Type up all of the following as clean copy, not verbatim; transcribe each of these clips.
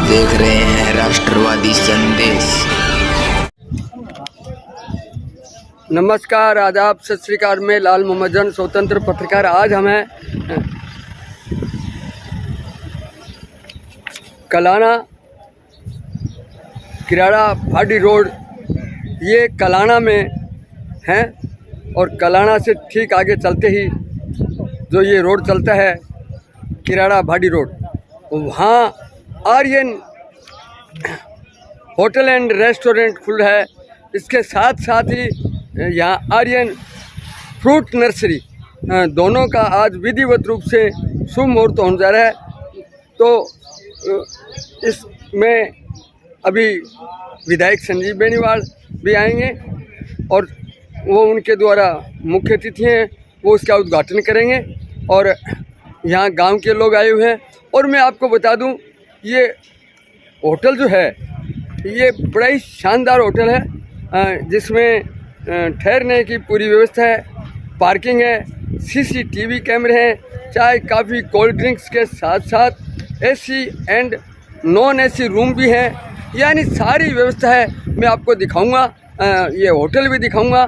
देख रहे हैं राष्ट्रवादी संदेश। नमस्कार, आदाब, सत श्री अकाल। मैं लाल मोहम्मद जन, स्वतंत्र पत्रकार। आज हम हैं कलाना किराड़ा भाटी रोड। ये कलाना में है और कलाना से ठीक आगे चलते ही जो ये रोड चलता है किराड़ा भाटी रोड, वहाँ आर्यन होटल एंड रेस्टोरेंट खुल है। इसके साथ साथ ही यहाँ आर्यन फ्रूट नर्सरी, दोनों का आज विधिवत रूप से शुभ मुहूर्त होने जा रहा है। तो इसमें अभी विधायक संजीव बेनीवाल भी आएंगे और वो उनके द्वारा मुख्य अतिथि हैं, वो इसका उद्घाटन करेंगे। और यहाँ गांव के लोग आए हुए हैं। और मैं आपको बता दूं, ये होटल जो है ये बड़ा ही शानदार होटल है, जिसमें ठहरने की पूरी व्यवस्था है, पार्किंग है, सीसीटीवी कैमरे हैं, चाय कॉफ़ी कोल्ड ड्रिंक्स के साथ साथ AC and non AC room भी हैं, यानी सारी व्यवस्था है। मैं आपको दिखाऊंगा, ये होटल भी दिखाऊंगा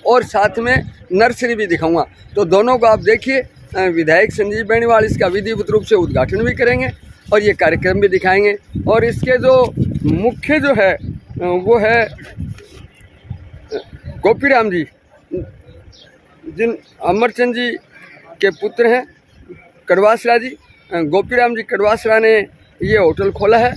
और साथ में नर्सरी भी दिखाऊंगा। तो दोनों को आप देखिए। विधायक संजीव बेनीवाल इसका विधिवत रूप से उद्घाटन भी करेंगे और ये कार्यक्रम भी दिखाएंगे। और इसके जो मुख्य जो है वो है गोपीराम जी, जिन अमरचंद जी के पुत्र हैं, कड़वासरा जी। गोपीराम जी कड़वासरा ने ये होटल खोला है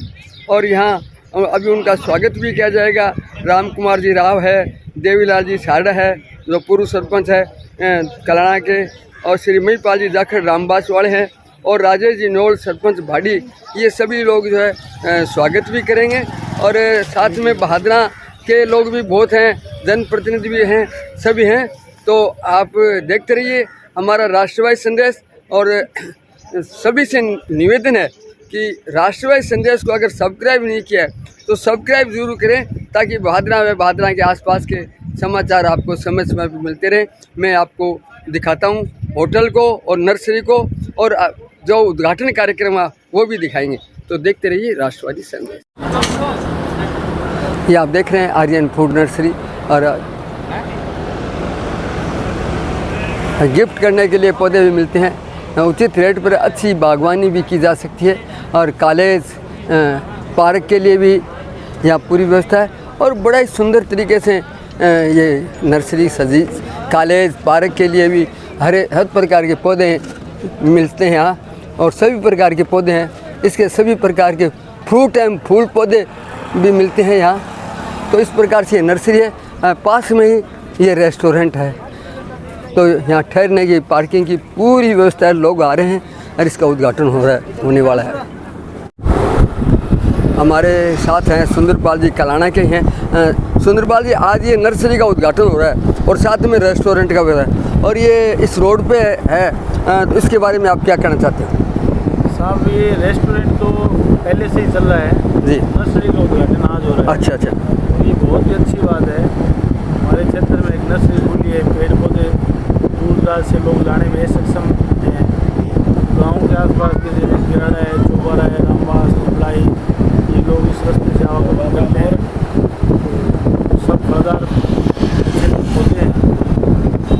और यहाँ अभी उनका स्वागत भी किया जाएगा। राम कुमार जी राव है, देवीलाल जी सारडा है जो पूर्व सरपंच है कलाना के, और श्री महिपाल जी जाखड़ रामबास वाले हैं, और राजेश जी नोल सरपंच भाटी। ये सभी लोग जो है स्वागत भी करेंगे। और साथ में बहादरा के लोग भी बहुत हैं, जनप्रतिनिधि भी हैं, सभी हैं। तो आप देखते रहिए हमारा राष्ट्रवादी संदेश। और सभी से निवेदन है कि राष्ट्रवादी संदेश को अगर सब्सक्राइब नहीं किया है तो सब्सक्राइब जरूर करें, ताकि बहादरा के आसपास के समाचार आपको समय समय पर मिलते रहें। मैं आपको दिखाता हूँ होटल को और नर्सरी को, और जो उद्घाटन कार्यक्रम है वो भी दिखाएंगे। तो देखते रहिए राष्ट्रवादी संदेश। ये आप देख रहे हैं आर्यन फूड नर्सरी, और गिफ्ट करने के लिए पौधे भी मिलते हैं। उचित रेट पर अच्छी बागवानी भी की जा सकती है, और कॉलेज पार्क के लिए भी यहाँ पूरी व्यवस्था है। और बड़ा ही सुंदर तरीके से ये नर्सरी सजी। कॉलेज पार्क के लिए भी हर प्रकार के पौधे मिलते हैं यहाँ, और सभी प्रकार के पौधे हैं। इसके सभी प्रकार के फ्रूट एवं फूल पौधे भी मिलते हैं यहाँ। तो इस प्रकार से ये नर्सरी है। पास में ही ये रेस्टोरेंट है, तो यहाँ ठहरने की पार्किंग की पूरी व्यवस्था है। लोग आ रहे हैं और इसका उद्घाटन होने वाला है। हमारे साथ हैं सुंदरपाल जी, कलाना के हैं। सुंदरपाल जी, आज ये नर्सरी का उद्घाटन हो रहा है और साथ में रेस्टोरेंट का भी हो रहा है, और ये इस रोड पे है, तो इसके बारे में आप क्या कहना चाहते हैं? साहब, ये रेस्टोरेंट तो पहले से ही चल रहा है जी, नर्सरी का उद्घाटन आज हो रहा है। अच्छा। ये बहुत ही अच्छी बात है। हमारे क्षेत्र में एक नर्सरी खुली है, पेड़ पौधे दूर दराज से लोग लाने में सक्षम हैं। गाँव के आसपास के जैसे किराड़ा है, चौबारा है, रामबास, कुपलाई, ये लोग इस रास्ते से आवागमन करते हैं। सब फलदार पौधे हैं,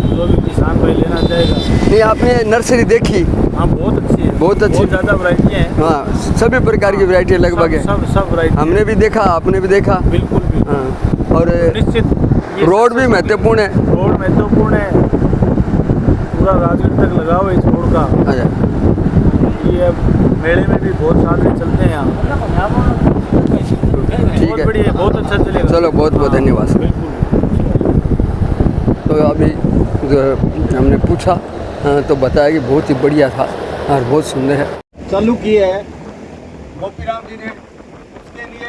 जो भी किसान भाई लेना चाहेगा। नहीं, आपने नर्सरी देखी? हाँ, बहुत अच्छी है, बहुत अच्छी, बहुत ज़्यादा वैरायटी हैं। हाँ, सभी प्रकार की वैरायटी लगभग है। सब वैरायटी हमने भी देखा, आपने भी देखा। बिल्कुल। हाँ, और निश्चित रोड भी महत्वपूर्ण है। रोड महत्वपूर्ण है, पूरा राजगढ़ तक लगा हुआ है इस रोड का। अच्छा। ये मेले में भी बहुत साधन चलते हैं यहाँ। ठीक है, बढ़िया, बहुत अच्छा चलेगा। चलो, बहुत बहुत धन्यवाद। तो अभी जो हमने पूछा तो बताया कि बहुत ही बढ़िया था और बहुत सुंदर है। चालू किया है गोपीराम जी ने, उसके लिए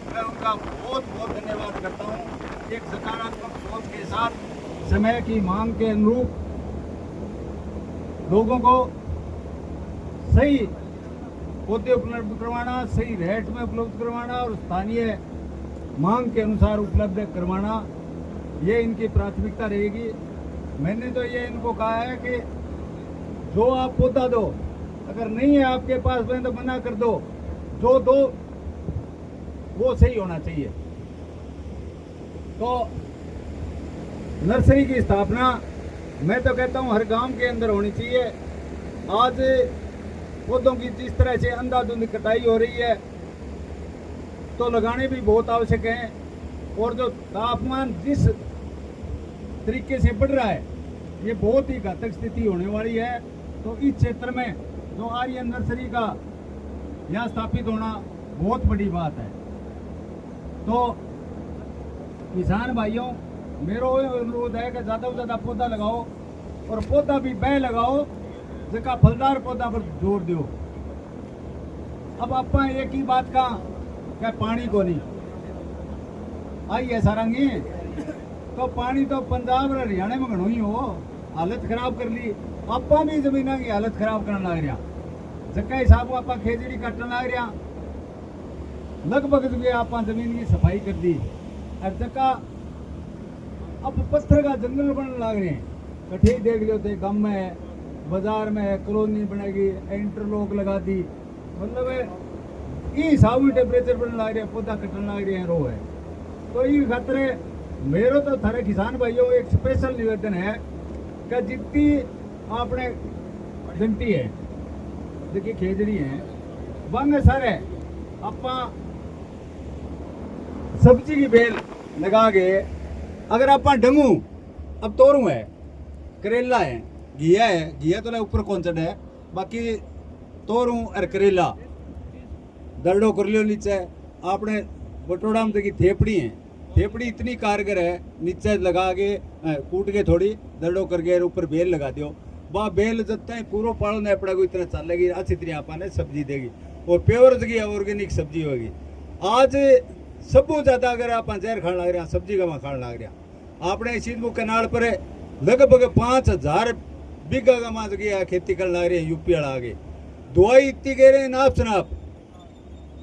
मैं उनका बहुत बहुत धन्यवाद करता हूँ। एक सकारात्मक सोच के साथ समय की मांग के अनुरूप लोगों को सही पौधे उपलब्ध करवाना, सही रेट में उपलब्ध करवाना और स्थानीय मांग के अनुसार उपलब्ध करवाना, ये इनकी प्राथमिकता रहेगी। मैंने तो ये इनको कहा है कि जो आप पौधा दो, अगर नहीं है आपके पास में तो मना कर दो, जो दो वो सही होना चाहिए। तो नर्सरी की स्थापना मैं तो कहता हूँ हर गांव के अंदर होनी चाहिए। आज पौधों की जिस तरह से अंधाधुंध कटाई हो रही है तो लगाने भी बहुत आवश्यक हैं, और जो तापमान जिस तरीके से बढ़ रहा है ये बहुत ही घातक स्थिति होने वाली है। तो इस क्षेत्र में जो आर्यन नर्सरी का यहाँ स्थापित होना बहुत बड़ी बात है। तो किसान भाइयों, मेरा अनुरोध है कि ज़्यादा से ज़्यादा पौधा लगाओ, और पौधा भी वह लगाओ जिसका फलदार पौधा पर जोर दो। अब आप एक ही बात का क्या पानी को नहीं आई है सारंगी, तो पानी तो पंजाब और हरियाणा में घणो ही हो, हालत खराब कर ली। आप भी जमीन की हालत खराब करने लग रहा, जगह हिसाब आप खेजड़ी काटने लग रहा, लगभग जो आप जमीन की सफाई कर दी, और जगह अब पत्थर का जंगल बनने लग रहे हैं। कठे देख लो थे, गाँव में है, बाजार में है, कॉलोनी बनेगी, इंटरलॉक लगा दी, मतलब ये हिसाब में टेम्परेचर बनने लग रहे हैं, पौधा कटने लग रहे हैं, रो है। तो ये खतरे मेरे तो थारे किसान भाइयों एक स्पेशल निवेदन है कि जितनी आपने जंटी है देखिए खेजड़ी है बंग सारे आप सब्जी की बेल लगा के, अगर आप डंगू अब तोरू है, करेला है, घिया तो ऊपर कौन चढ़ है, बाकी तोरू और करेला दरडो कर लियो नीचे। आपने बटोड़ा में देखी थेपड़ी है, थेपड़ी इतनी कारगर है, नीचे लगा के कूट के थोड़ी दरडो करके ऊपर बेल लगा दियो, वह बेल जब तक पूरा पालन है पड़ा को इतना चलेगी, अच्छी तरह आपने सब्जी देगी, और प्योर जगह ऑर्गेनिक सब्जी होगी। आज सबसे ज्यादा अगर आप जहर खाने लग रहे हैं, सब्जी का वहाँ खाने लग रहे हैं, आपने सीधमुख कनाल पर लगभग 5000 बीघा का माँ जगह खेती करने लग रहे हैं, यूपी वाला आगे दवाई इतनी कह रहे हैं नाप शनाप।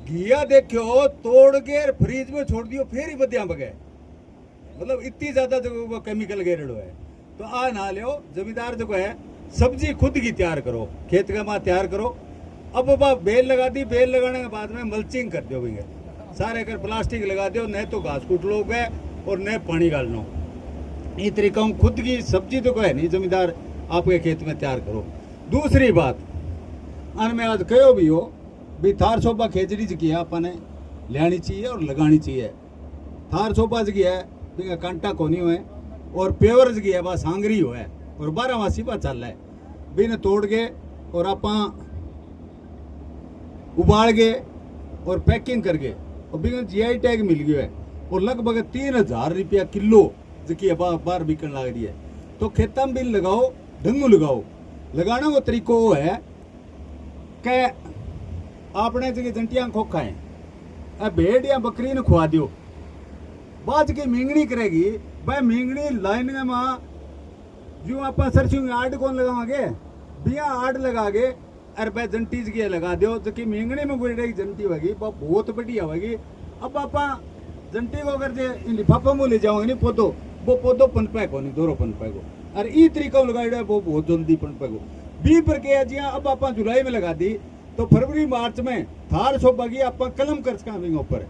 घिया देखो तोड़ के फ्रीज में छोड़ दियो फिर ही बदिया बगे, मतलब इतनी ज्यादा जो केमिकल गेरेडो है। तो आ ना लियो, जमींदार जो है सब्जी खुद की तैयार करो, खेत का माँ तैयार करो। अब बेल लगा दी, बेल लगाने के बाद में मल्चिंग कर दो भैया, सारे अगर प्लास्टिक लगा दो, न तो घास कूट लो गए और न पानी डाल लो। ये तरीका खुद की सब्जी तो है नहीं, जमींदार आपके खेत में तैयार करो। दूसरी बात अन में आज कहो भी हो भी थार सोपा खेजड़ी जगी है आपने लियानी चाहिए और लगानी चाहिए। थार सोपा जगी है कांटा कोनी हुए, और प्योर जगी है बस सांगरी हो है, और 12 मासी बा चल है बिन तोड़ के, और आप उबाल के और पैकिंग करके, और बिन GI टैग मिल गया है, और लगभग 3000 रुपया किलो जकी है बाहर बिकन लग रही है। तो खेतों में भी लगाओ, ढंगू लगाओ। लगाने का तरीका वो है कि आपने जगह जंटियां खोखा है, भेड़ या बकरी ने खुआ दियो, बाद की मींगनी करेगी, भाई मींगनी लाइन में माँ जो आप सरसों आड़ कौन लगाओगे, बिया आड़ लगा के अरे भाई जंटी जगह लगा दो, जो कि मींगनी में कोई जंटी होगी वो बहुत बढ़िया होगी। अब आप जंटी को अगर लिफाफा में ले जाओगे नहीं पौधो, वो पौधो पनपे को नहीं, दोनों पनपे को, अरे ई तरीका लगाई वो बहुत जल्दी पनपे को। बी प्रक्रिया जी अब आप जुलाई में लगा दी तो फरवरी मार्च में थार सोपा की आप कलम कर सकेंगे ऊपर,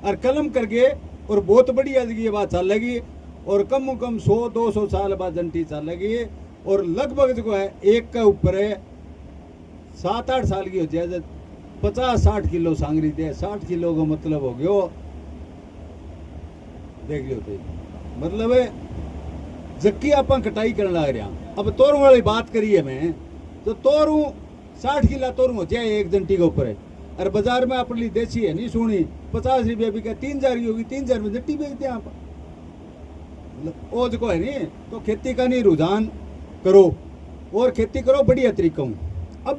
और कलम करके और बहुत बढ़िया जगह बात चलेगी, और कम से कम 100-200 साल बाद जंटी चलेगी, और लगभग जो है एक के ऊपर 7-8 साल की हो जाए 50-60 किलो सांगरी दे, 60 किलो का मतलब हो गयो, देख लियो तो मतलब है जक्की आप कटाई करने लग रहा। अब तोरू वाली बात करिए मैं, तो तोरू 60 किला तोरू हो जाए एक जंटी के ऊपर है, और बाजार में अपनी देसी है नहीं सुनी 50 रुपया बिका, 3000 की होगी, 3000 में जट्टी बेचते हैं आप, वो जो है नहीं। तो खेती का नहीं रुझान करो, और खेती करो बढ़िया तरीका हूँ। अब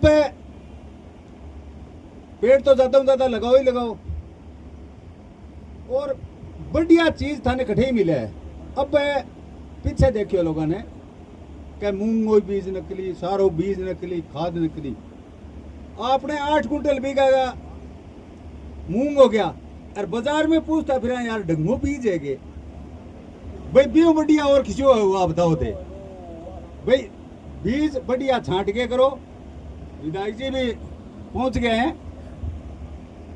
पेड़ तो ज्यादा लगाओ ही लगाओ, और बढ़िया चीज थाने कठे ही मिला है। अब पीछे देखियो लोगों ने क्या मूंगो बीज नकली, सारो बीज नकली, खाद नकली। आपने 8 कुंटल बीघा का मूंग हो गया, और बाजार में पूछता फिर यार ढंगो बीज है भाई, बीज बढ़िया और किसी हुआ बताओ थे भाई, बीज बढ़िया छांट के करो। विधायक जी भी पहुंच गए हैं,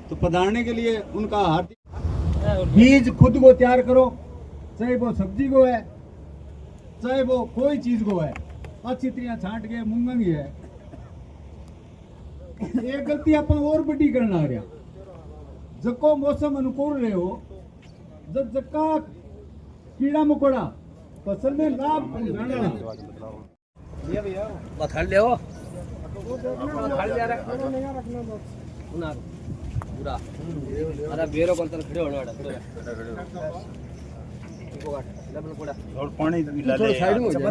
तो पधारने के लिए उनका हार्दिक बीज खुद को तैयार करो, चाहे वो सब्जी को है, चाहे वो कोई चीज को है, अच्छी तरह छांट के मूंगंगी है। एक गलती अपन और बड़ी करना आ रहा, जको मौसम अनुकूल रहे हो, जब जक्का कीड़ा मकोड़ा फसल में लाभ पहुंचाना बथाड़ ले हो बथाड़ ले पूरा अरे बेरो पर खड़े होने वाला खड़े और पानी मिला ले साइड में हो जाए।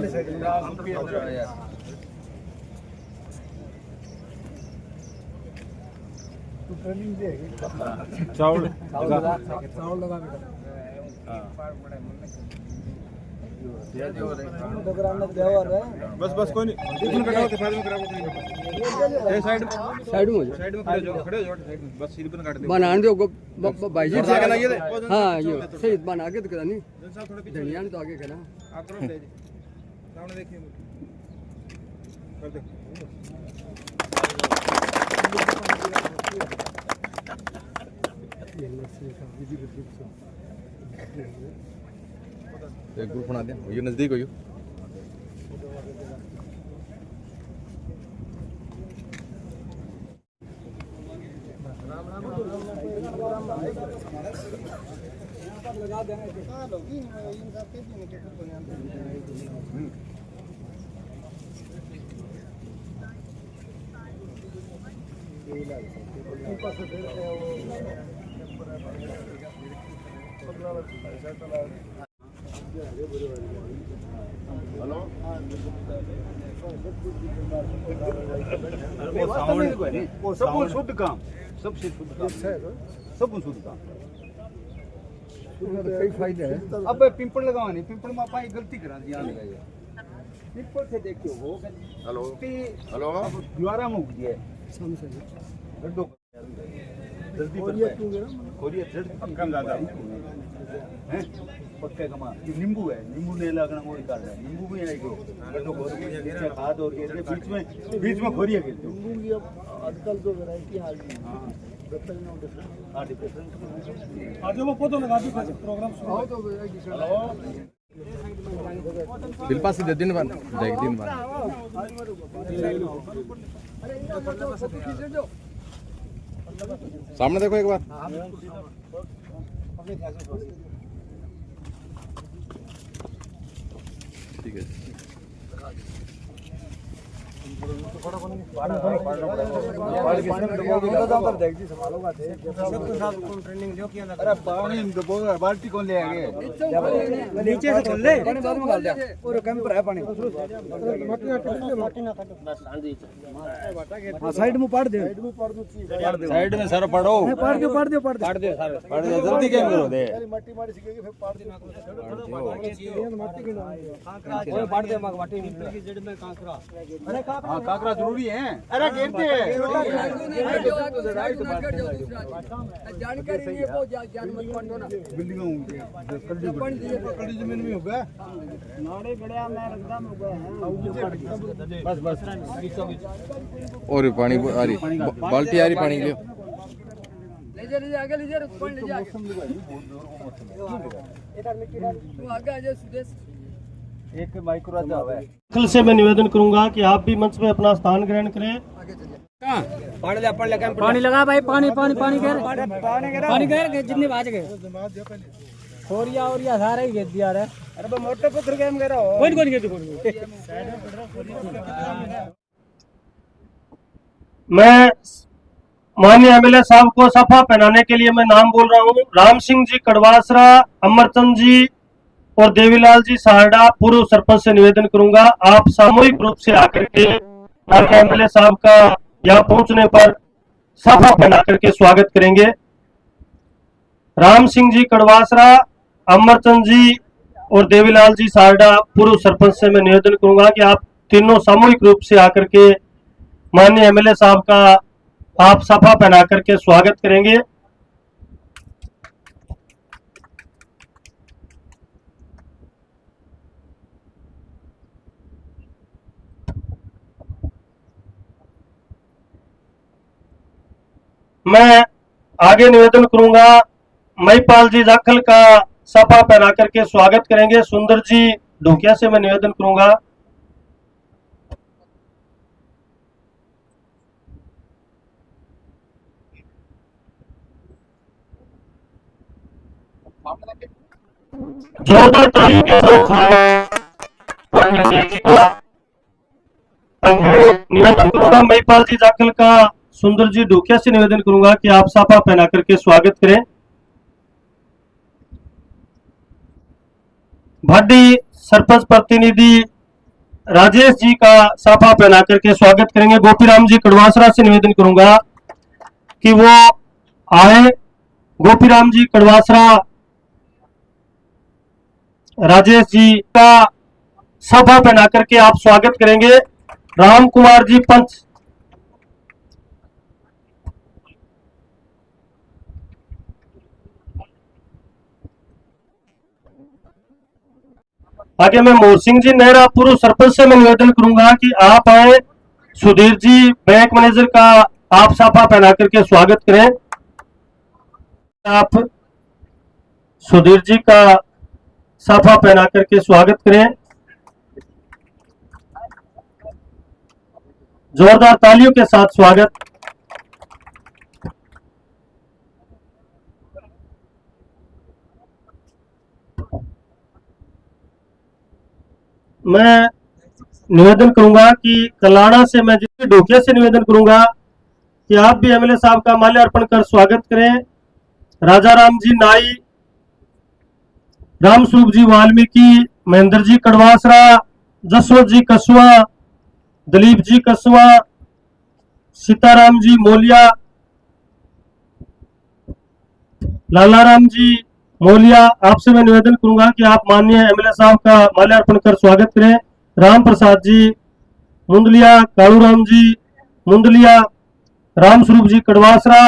चावल लगा बस बस कोई नहीं इसमें कटाओ तो फायदे में कराओ ये साइड साइड में हो जाए। में खड़े हो साइड में बस सिर पे काट दे बना दो भाई जी आगे ना ये दे हाँ ये सही बना आगे तो करा नहीं साहब थोड़ा पीछे धनिया तो आगे करा आप तुरंत दे सामने देखिए कर दे एक ग्रुप बना दे ये नजदीक हो यो वो सब शुद्ध काम, सबसे शुद्ध काम, सब शुद्ध काम। कई फायदे हैं। अब पिंपल लगावा नहीं, पिंपल में आप गलती करा दी यहाँ लगाई है। पिंपल से देखियो वो हेलो हेलो द्वारा में उग गया है। गड्ढों जल्दी खोरिए जल्दी कम ज्यादा हैं पक्के कमा नींबू है, नींबू ने लगना वो काट है, नींबू भी आएगा गड्ढों को खाद और के बीच में खोरिए के नींबू की अब आजकल जो वैरायटी आ गई हां हां डिप्रेशन आज वो फोटो लगा दी प्रोग्राम शुरू हो तो हेलो दिल पास दे दिन बाद देख दिन बाद सामने देखो एक बार ठीक है अरे पानी बाल्टी कौन ले आगे नीचे से खोल ले पानी बाद में डाल दे और कैंपर है पानी हां साइड में पाड़ दे साइड में सर पड़ो पाड़ दे पड़ दे जल्दी क्या करो दे मट्टी मारी सीखेगी फिर पाड़ देना पाड़ दे माटी की जड़ में कांकरा अरे हाँ काकरा जरूरी है। अरे गिरते जानकारी नहीं है वो ज्ञान मत बांटो ना। बिल्डिंगों कड़ी जमीन में होगा नाड़े गड़िया में एकदम होगा बस बस और पानी आ रही बाल्टी आ रही पानी लियो ले आगे ले पानी ले आगे तू आगे आ जा सुदेश एक माइक्रो आता है। कल से मैं निवेदन करूंगा कि आप भी मंच में अपना स्थान ग्रहण करें। पानी लगा भाई पानी पानी पानी घेर जितने बाज गए खोरिया और या सारे ही घेर दिया रे अरे वो मोटे पत्थर के हम कह रहा हो कोई कोई घेर मैं माननीय एमएलए साहब को सफा पहनाने के लिए मैं नाम बोल रहा हूँ। राम सिंह जी कड़वासरा, अमरचंद जी और देवीलाल जी सारडा पूर्व सरपंच से निवेदन करूंगा आप सामूहिक रूप से आकर के माननीय एमएलए साहब का यहाँ पहुंचने पर सफा पहना करके स्वागत करेंगे। राम सिंह जी कड़वासरा, अमरचंद जी और देवीलाल जी सारडा पूर्व सरपंच से मैं निवेदन करूंगा कि आप तीनों सामूहिक रूप से आकर के माननीय एमएलए साहब का आप सफा पहना करके स्वागत करेंगे। मैं आगे निवेदन करूंगा महिपाल जी जाखल का सफा पहना करके स्वागत करेंगे। सुंदर जी ढोकिया से मैं निवेदन करूंगा। जोरदार तालियों के साथ निवेदन करूंगा। महिपाल जी जाखल का सुंदर जी ढोकिया से निवेदन करूंगा कि आप साफा पहना करके स्वागत करें। भाटी सरपंच प्रतिनिधि राजेश जी का साफा पहना करके स्वागत करेंगे। गोपीराम जी कड़वासरा से निवेदन करूंगा कि वो आए। गोपीराम जी कड़वासरा राजेश जी का साफा पहना करके आप स्वागत करेंगे। राम कुमार जी पंच आगे मैं मोर सिंह जी नेहरा पूर्व सरपंच से मैं निवेदन करूंगा कि आप आए। सुधीर जी बैंक मैनेजर का आप साफा पहना करके स्वागत करें। आप सुधीर जी का साफा पहना करके स्वागत करें। जोरदार तालियों के साथ स्वागत। मैं निवेदन करूंगा कि कलाड़ा से मैं जिसके ढोकिया से निवेदन करूंगा कि आप भी एमएलए साहब का माल्यार्पण कर स्वागत करें। राजा राम जी नाई, राम स्वरूप जी वाल्मीकि, महेंद्र जी कड़वासरा, जसवंत जी कसवा, दिलीप जी कसवा, सीताराम जी मोलिया, लालाराम जी मोलिया, आपसे मैं निवेदन करूंगा कि आप माननीय एमएलए साहब का माल्यार्पण कर स्वागत करें। राम प्रसाद जी मुंदलिया, कालूराम जी मुंदलिया, राम स्वरूप जी कड़वासरा,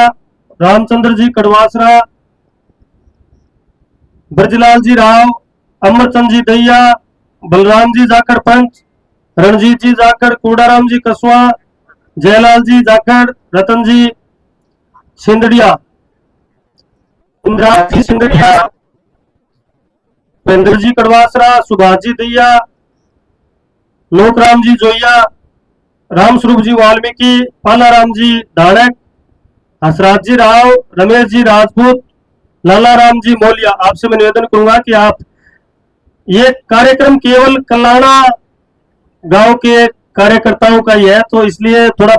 रामचंद्र जी कड़वासरा, ब्रजलाल जी राव, अमरचंद जी दैया, बलराम जी जाकर पंच, रणजीत जी जाकर, कोडाराम जी कसवा, जयलाल जी जाकर, रतन जी सिंदड़िया, इंद्राज जी सिंदड़िया, महेंद्र जी कड़वासरा, सुभाष जी दैया, लोकराम जी जोइया, राम स्वरूप जी वाल्मीकि, पालाराम जी धाड़क, हसराज जी राव, रमेश जी राजपूत, लालाराम जी मोलिया, आपसे मैं निवेदन करूंगा कि आप ये कार्यक्रम केवल कलाड़ा गांव के कार्यकर्ताओं का ही है, तो इसलिए थोड़ा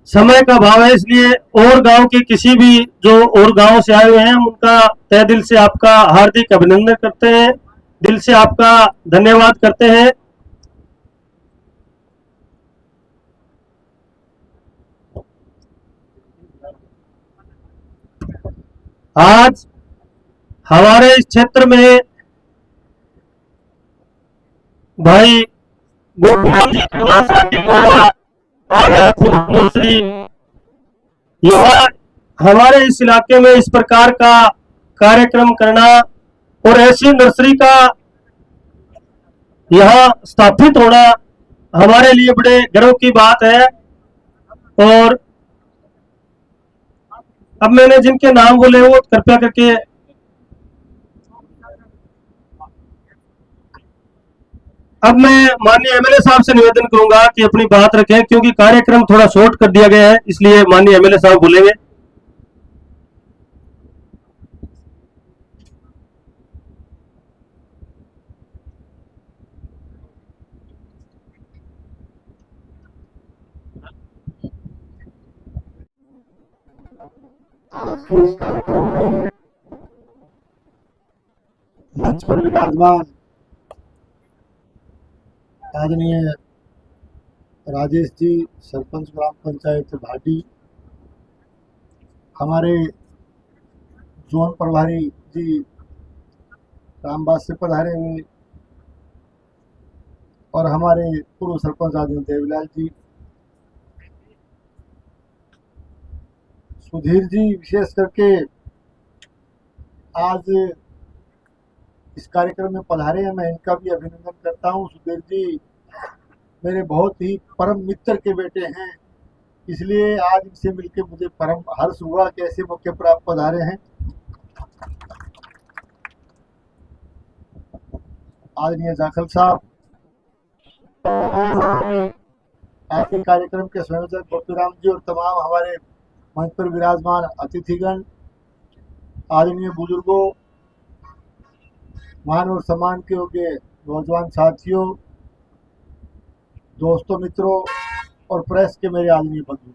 समय का अभाव है, इसलिए और गांव के किसी भी जो और गांव से आए हुए हैं उनका तहे दिल से आपका हार्दिक अभिनंदन करते हैं, दिल से आपका धन्यवाद करते हैं। आज हमारे इस क्षेत्र में भाई गोपाल जी हमारे इस इलाके में इस प्रकार का कार्यक्रम करना और ऐसी नर्सरी का यहाँ स्थापित होना हमारे लिए बड़े गर्व की बात है। और अब मैंने जिनके नाम बोले वो कृपया करके अब मैं माननीय एमएलए साहब से निवेदन करूंगा कि अपनी बात रखें, क्योंकि कार्यक्रम थोड़ा शॉर्ट कर दिया गया है, इसलिए माननीय एमएलए साहब बोलेंगे। मंच पर विराजमान आदरणीय राजेश जी सरपंच ग्राम पंचायत भाटी, हमारे जोन प्रभारी जी रामबाग से पधारे हुए और हमारे पूर्व सरपंच आदरणीय देवीलाल जी, सुधीर जी विशेष करके आज इस कार्यक्रम में पधारे हैं, मैं इनका भी अभिनंदन करता हूं। सुधीर जी मेरे बहुत ही परम मित्र के बेटे हैं, इसलिए आज इनसे मिलकर मुझे परम हर्ष हुआ कि ऐसे मौके पर आप पधारे हैं। आदरणीय जाखल साहब, आज के कार्यक्रम के संयोजक गोपीराम जी और तमाम हमारे मंच पर विराजमान अतिथिगण, आदरणीय बुजुर्गों, मान और सम्मान के योग्य नौजवान साथियों, दोस्तों, मित्रों और प्रेस के मेरे आदरणीय बंधु,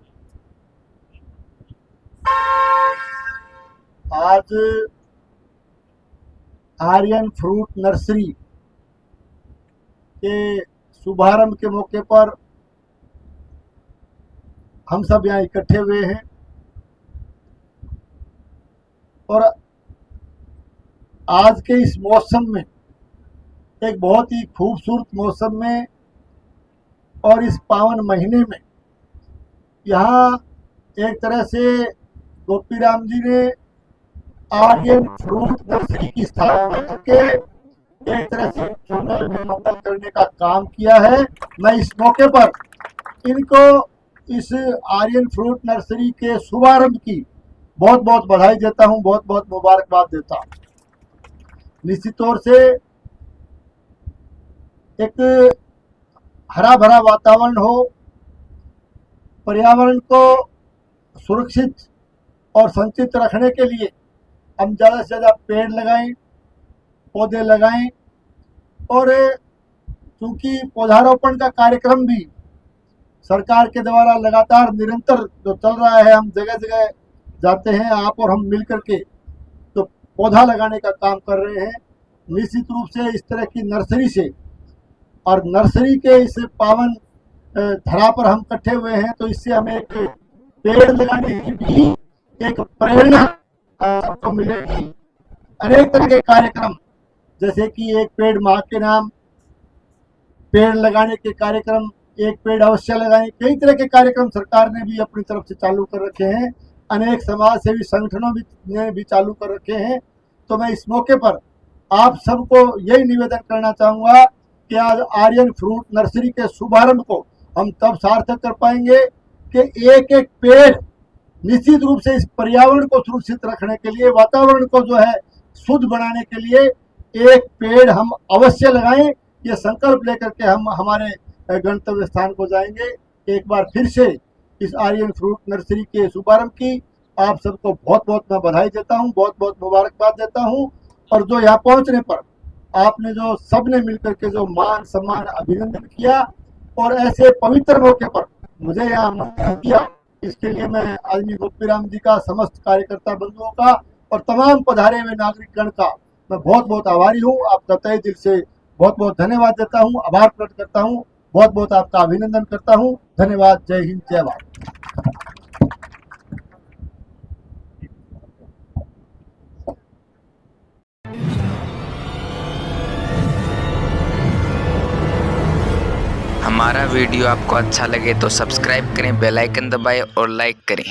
आज आर्यन फ्रूट नर्सरी के शुभारंभ के मौके पर हम सब यहाँ इकट्ठे हुए हैं और आज के इस मौसम में, एक बहुत ही खूबसूरत मौसम में और इस पावन महीने में यहाँ एक तरह से गोपीराम जी ने आर्यन फ्रूट नर्सरी की स्थापना करके एक तरह से जंगल में मंगल करने का काम किया है। मैं इस मौके पर इनको इस आर्यन फ्रूट नर्सरी के शुभारंभ की बहुत बहुत बधाई देता हूं, बहुत बहुत मुबारकबाद देता हूं। निश्चित तौर से एक हरा भरा वातावरण हो, पर्यावरण को सुरक्षित और संचित रखने के लिए हम ज़्यादा से ज़्यादा पेड़ लगाएं, पौधे लगाएं और चूँकि पौधारोपण का कार्यक्रम भी सरकार के द्वारा लगातार निरंतर जो चल रहा है, हम जगह जगह जाते हैं, आप और हम मिल करके तो पौधा लगाने का काम कर रहे हैं। निश्चित रूप से इस तरह की नर्सरी से और नर्सरी के इस पावन धरा पर हम इकट्ठे हुए हैं, तो इससे हमें एक पेड़ लगाने की भी एक प्रेरणा सबको मिलेगी। अनेक तरह के कार्यक्रम, जैसे कि एक पेड़ माँ के नाम, पेड़ लगाने के कार्यक्रम, एक पेड़ अवश्य लगाएं, कई तरह के कार्यक्रम सरकार ने भी अपनी तरफ से चालू कर रखे हैं, अनेक समाज सेवी संगठनों ने भी चालू कर रखे हैं। तो मैं इस मौके पर आप सबको यही निवेदन करना चाहूँगा कि आज आर्यन फ्रूट नर्सरी के शुभारंभ को हम तब सार्थक कर पाएंगे कि एक एक पेड़ निश्चित रूप से इस पर्यावरण को सुरक्षित रखने के लिए, वातावरण को जो है शुद्ध बनाने के लिए एक पेड़ हम अवश्य लगाएं। ये संकल्प लेकर के हम हमारे गंतव्य स्थान को जाएंगे। एक बार फिर से इस आर्यन फ्रूट नर्सरी के शुभारंभ की आप सबको बहुत बहुत मैं बधाई देता हूं, बहुत बहुत मुबारकबाद देता हूं। और जो यहाँ पहुंचने पर आपने जो सबने मिलकर के जो मान सम्मान अभिनंदन किया और ऐसे पवित्र मौके पर मुझे यहाँ आमंत्रित किया, इसके लिए मैं आदरणीय गोपीराम जी का, समस्त कार्यकर्ता बंधुओं का और तमाम पधारे हुए नागरिकगण का मैं बहुत बहुत आभारी हूँ। आपका तहे दिल से बहुत बहुत धन्यवाद देता हूँ, आभार प्रकट करता हूँ, बहुत बहुत आपका अभिनंदन करता हूँ। धन्यवाद। जय हिंद, जय भारत। हमारा वीडियो आपको अच्छा लगे तो सब्सक्राइब करें, बेल आइकन दबाएं और लाइक करें।